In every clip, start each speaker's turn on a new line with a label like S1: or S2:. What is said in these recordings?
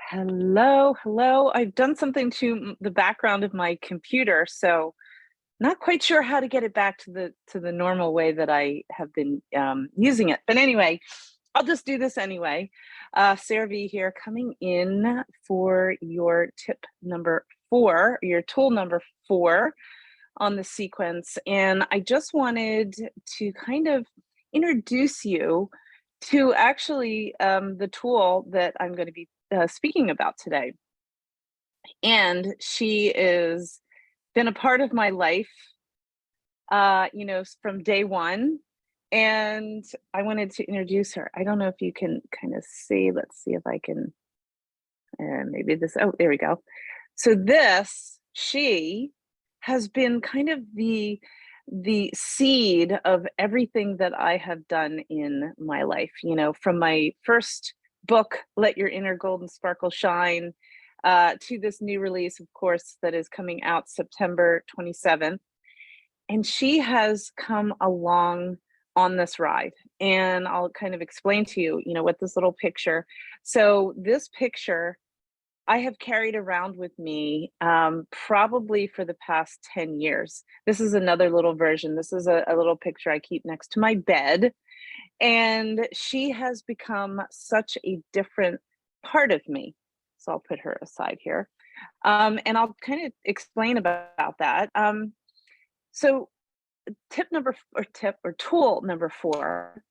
S1: Hello, hello. I've done something to the background of my computer, so not quite sure how to get it back to the normal way that I have been using it. But anyway, I'll just do this anyway. Sarah V here, coming in for your tip number 4, your tool number 4 on the sequence, and I just wanted to kind of introduce you to actually the tool that I'm going to be speaking about today. And she is been a part of my life, from day one. And I wanted to introduce her. I don't know if you can kind of see. Let's see if I can. Maybe this. Oh, there we go. So she has been kind of the seed of everything that I have done in my life. From my first book, Let Your Inner Golden Sparkle Shine, to this new release, of course, that is coming out September 27th. And she has come along on this ride. And I'll kind of explain to you, what this little picture. So this picture I have carried around with me probably for the past 10 years. This is another little version. This is a little picture I keep next to my bed. And she has become such a different part of me. So I'll put her aside here. And I'll kind of explain about that. So tool number 4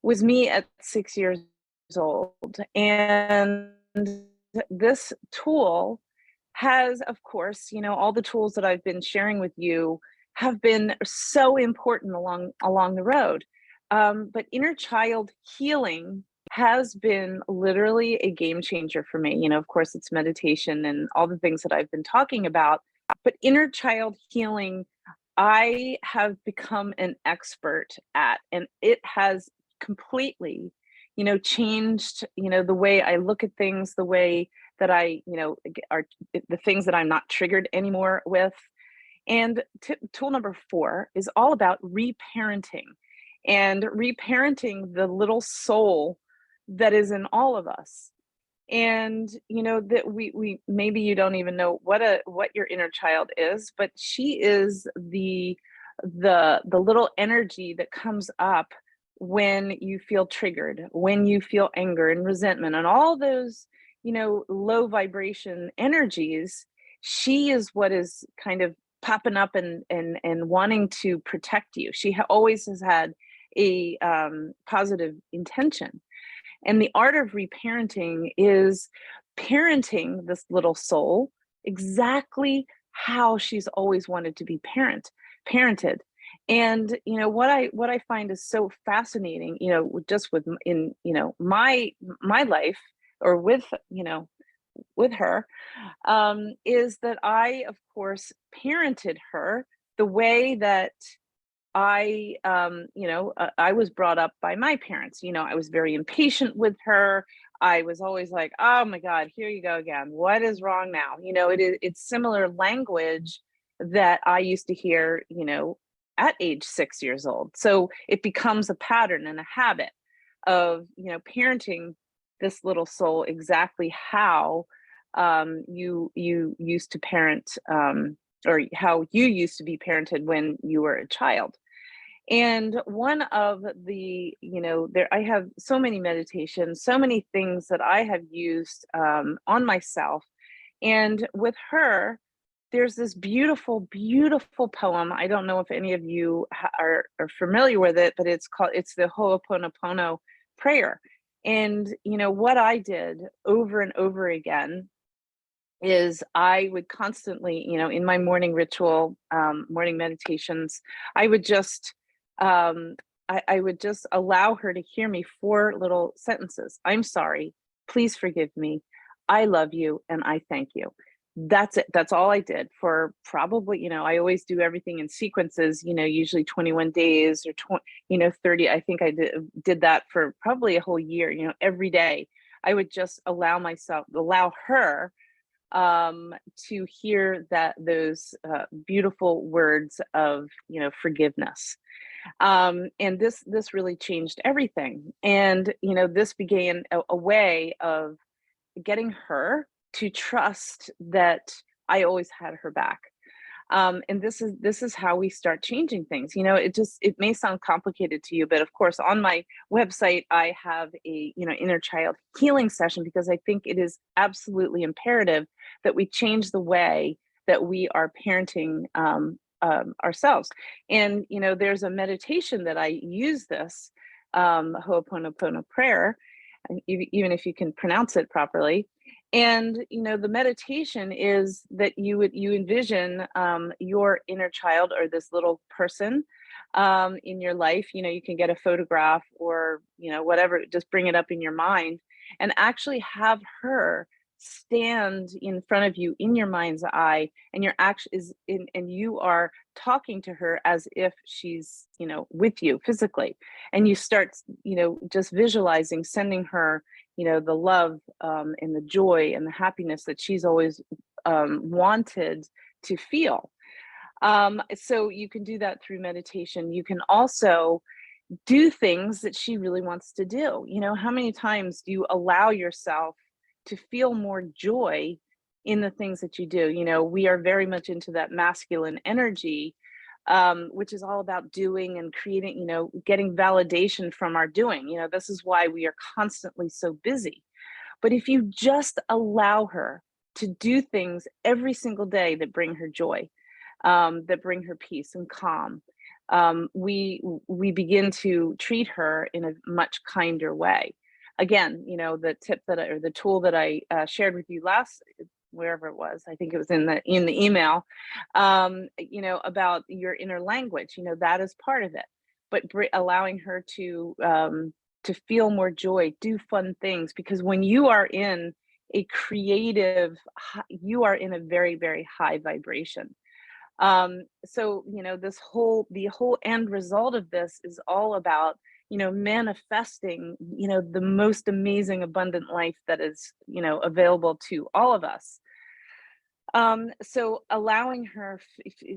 S1: was me at 6 years old. And this tool has, of course, all the tools that I've been sharing with you have been so important along the road. But inner child healing has been literally a game changer for me. Of course, it's meditation and all the things that I've been talking about. But inner child healing, I have become an expert at, and it has completely, changed, the way I look at things, the way that I, are the things that I'm not triggered anymore with. And tool number 4 is all about reparenting and reparenting the little soul that is in all of us. And that we maybe you don't even know what your inner child is, but she is the little energy that comes up when you feel triggered, when you feel anger and resentment and all those low vibration energies. She is what is kind of popping up and wanting to protect you. She always has had a positive intention. And the art of reparenting is parenting this little soul exactly how she's always wanted to be parented. And what I find is so fascinating, just with in my life, or with her, is that I, of course, parented her the way that I was brought up by my parents. I was very impatient with her. I was always like, oh my God, here you go again. What is wrong now? It's similar language that I used to hear, at age 6 years old. So it becomes a pattern and a habit of, parenting this little soul exactly how you used to parent, or how you used to be parented when you were a child. And one of the, I have so many meditations, so many things that I have used on myself. And with her, there's this beautiful, beautiful poem. I don't know if any of you are familiar with it, but it's the Ho'oponopono prayer. And, what I did over and over again is I would constantly, in my morning ritual, morning meditations, I would just I would just allow her to hear me 4 little sentences. I'm sorry. Please forgive me. I love you and I thank you. That's it. That's all I did for probably, I always do everything in sequences, usually 21 days or 30. I think I did that for probably a whole year, every day. I would just allow her to hear those beautiful words of forgiveness. And this really changed everything. And this began a way of getting her to trust that I always had her back. And this is how we start changing things. It may sound complicated to you, but of course, on my website, I have a inner child healing session because I think it is absolutely imperative that we change the way that we are parenting ourselves. And there's a meditation that I use this Ho'oponopono prayer, even if you can pronounce it properly. And the meditation is that you envision your inner child or this little person in your life. You can get a photograph or whatever, just bring it up in your mind and actually have her stand in front of you in your mind's eye, and your action is in, and you are talking to her as if she's with you physically, and you start just visualizing sending her the love and the joy and the happiness that she's always wanted to feel. So you can do that through meditation. You can also do things that she really wants to do. How many times do you allow yourself to feel more joy in the things that you do? We are very much into that masculine energy, which is all about doing and creating, getting validation from our doing. This is why we are constantly so busy. But if you just allow her to do things every single day that bring her joy, that bring her peace and calm, we begin to treat her in a much kinder way. Again, the tip or the tool that I shared with you last, wherever it was, I think it was in the email, about your inner language. that is part of it. But allowing her to feel more joy, do fun things, because when you are in a creative, you are in a very, very high vibration. So the whole end result of this is all about manifesting the most amazing abundant life that is available to all of us. So allowing her,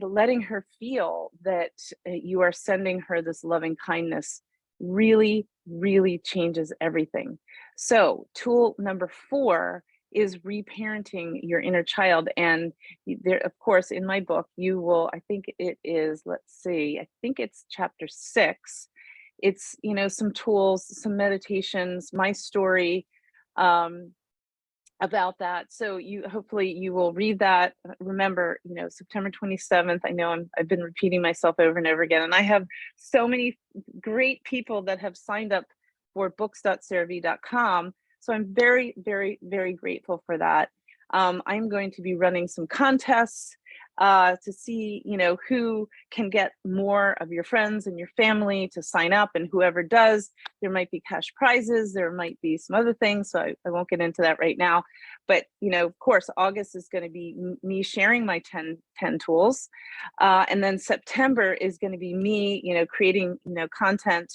S1: letting her feel that you are sending her this loving kindness really, really changes everything. So tool number 4 is reparenting your inner child. And there, of course, in my book, you will, I think it is, let's see, I think it's chapter 6. It's, some tools, some meditations, my story, about that. So hopefully you will read that. Remember, September 27th. I know I've been repeating myself over and over again, and I have so many great people that have signed up for books.cervi.com. So I'm very, very, very grateful for that. I'm going to be running some contests to see, who can get more of your friends and your family to sign up, and whoever does, there might be cash prizes, there might be some other things. So I won't get into that right now. But, of course, August is going to be me sharing my 10 tools. And then September is going to be me, creating, content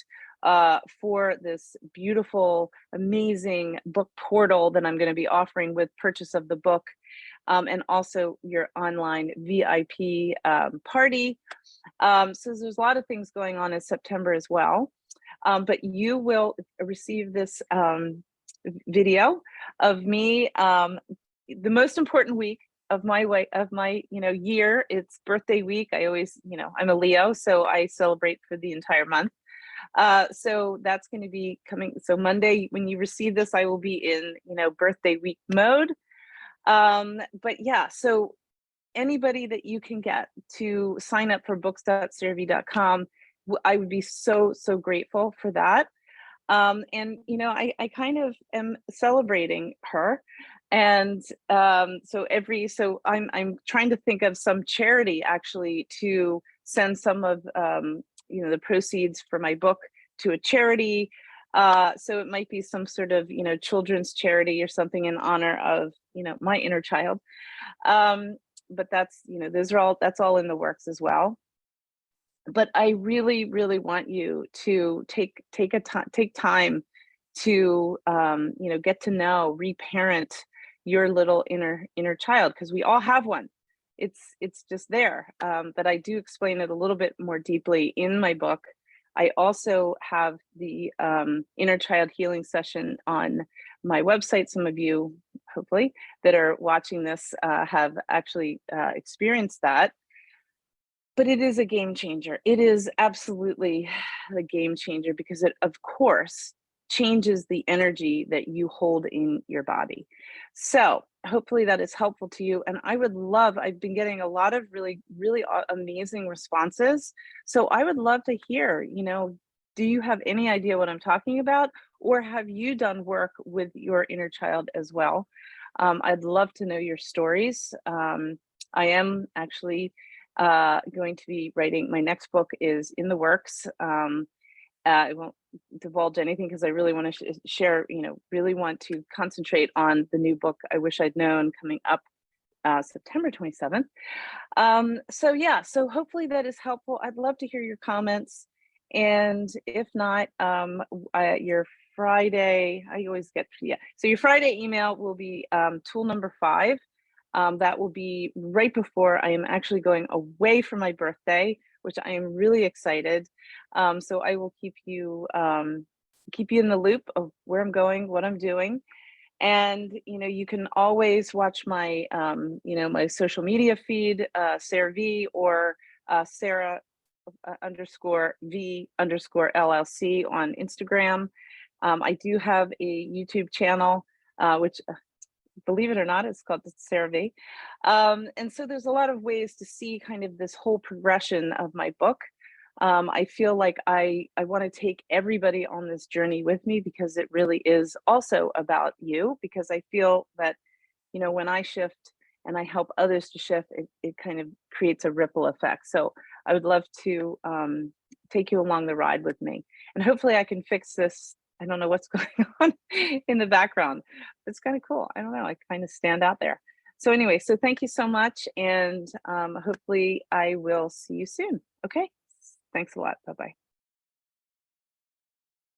S1: for this beautiful, amazing book portal that I'm going to be offering with purchase of the book. And also your online VIP party. So there's a lot of things going on in September as well. But you will receive this video of me, the most important week of my year. It's birthday week. I always, I'm a Leo, so I celebrate for the entire month. So that's going to be coming. So Monday, when you receive this, I will be in, birthday week mode. But yeah, so anybody that you can get to sign up for books.cervi.com, I would be so, so grateful for that. And, I kind of am celebrating her. And so I'm trying to think of some charity actually to send some of, the proceeds for my book to a charity. So it might be some sort of, children's charity or something in honor of, my inner child. But that's, that's all in the works as well. But I really, really want you to take time to, get to know, reparent your little inner child, because we all have one. It's just there. But I do explain it a little bit more deeply in my book. I also have the inner child healing session on my website. Some of you hopefully, that are watching this have actually experienced that. But it is a game changer. It is absolutely the game changer because it, of course, changes the energy that you hold in your body. So, hopefully that is helpful to you. And I would love, I've been getting a lot of really, really amazing responses. So, I would love to hear, do you have any idea what I'm talking about? Or have you done work with your inner child as well? I'd love to know your stories. I am actually going to be writing my next book is in the works. I won't divulge anything because I really want to share, really want to concentrate on the new book I wish I'd known coming up September 27th. So yeah, so hopefully that is helpful. I'd love to hear your comments. And if not, your Friday, I always get, yeah. So your Friday email will be tool number 5. That will be right before I am actually going away for my birthday, which I am really excited. So I will keep you in the loop of where I'm going, what I'm doing. And you can always watch my my social media feed, Sarah V, or Sarah underscore V underscore LLC on Instagram. I do have a YouTube channel, which believe it or not, it's called the Sarah V. And so there's a lot of ways to see kind of this whole progression of my book. I feel like I want to take everybody on this journey with me because it really is also about you. Because I feel that when I shift and I help others to shift, it kind of creates a ripple effect. So I would love to take you along the ride with me, and hopefully I can fix this. I don't know what's going on in the background. It's kind of cool. I don't know. I kind of stand out there. So anyway, so thank you so much, and hopefully I will see you soon. Okay. Thanks a lot. Bye bye.